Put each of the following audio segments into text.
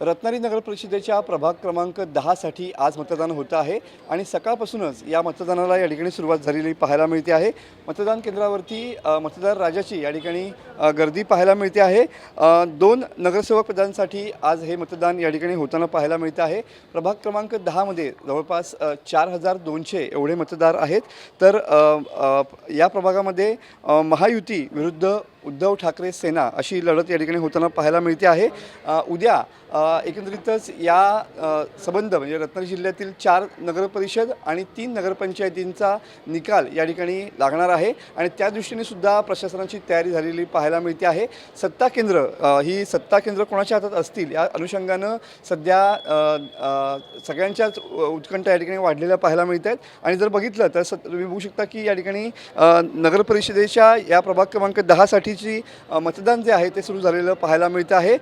रत्नागिरी नगर परिषदेच्या प्रभाग क्रमांक 10 साठी आज मतदान होतं आहे आणि सकाळपासूनच या मतदानाला या ठिकाणी सुरुवात झालेली पाहायला मिळते आहे। मतदान केंद्रावरती मतदार राजाची या ठिकाणी गर्दी पाहायला मिळते आहे। 2 नगरसेवक पदांसाठी आज हे मतदान या ठिकाणी होताना पाहायला मिळते आहे। प्रभाग क्रमांक 10 मध्ये जवळपास 4200 एवढे मतदार आहेत। तर या प्रभागामध्ये महायुती विरुद्ध उद्धव ठाकरे सेना अशी लढत या ठिकाणी होताना पाहायला मिळते आहे। उद्या एकंदरीतच या संबंध म्हणजे रत्नागिरी जिल्ह्यातील 4 नगरपरिषद आणि 3 नगरपंचायतींचा निकाल या ठिकाणी लागणार आहे आणि त्या दृष्टीने सुद्धा प्रशासनाची तयारी झालेली पाहायला मिळते आहे। सत्ता केंद्र ही सत्ता केंद्र कोणाच्या हातात असतील या अनुषंगानं सध्या सगळ्यांच्याच उत्कंठा या ठिकाणी वाढलेल्या पाहायला मिळत आहेत। आणि जर बघितलं तर तुम्ही बघू शकता की या ठिकाणी नगरपरिषदेच्या या प्रभाग क्रमांक 10 साठीची मतदान जे आहे ते सुरू झालेलं पाहायला मिळतं आहे।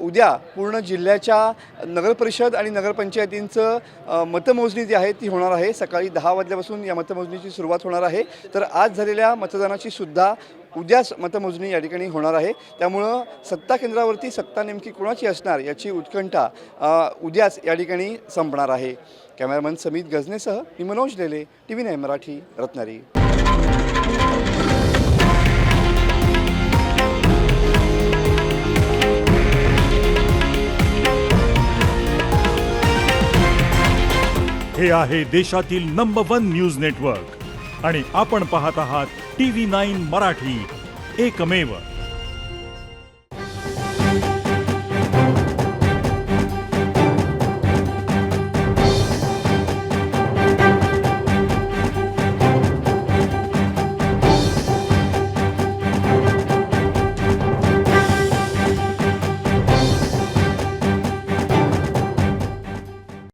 उद्या पूर्ण जिल्ह्याच्या नगरपरिषद आणि नगरपंचायतींचं मतमोजणी जी आहे ती होणार आहे। सकाळी 10 वाजल्यापासून या मतमोजणीची सुरुवात होणार आहे। तर आज झालेल्या मतदानाची सुद्धा उद्याच मतमोजणी या ठिकाणी होणार आहे। त्यामुळं सत्ता केंद्रावरती सत्ता नेमकी कोणाची असणार याची उत्कंठा उद्याच या ठिकाणी संपणार आहे। कॅमेरामन समीत गजनेसह मी मनोज लेले, TV9 मराठी, रत्नागिरी। हे आहे देशातील नंबर 1 न्यूज नेटवर्क आणि आपण पाहत आहात TV9 मराठी, एकमेव।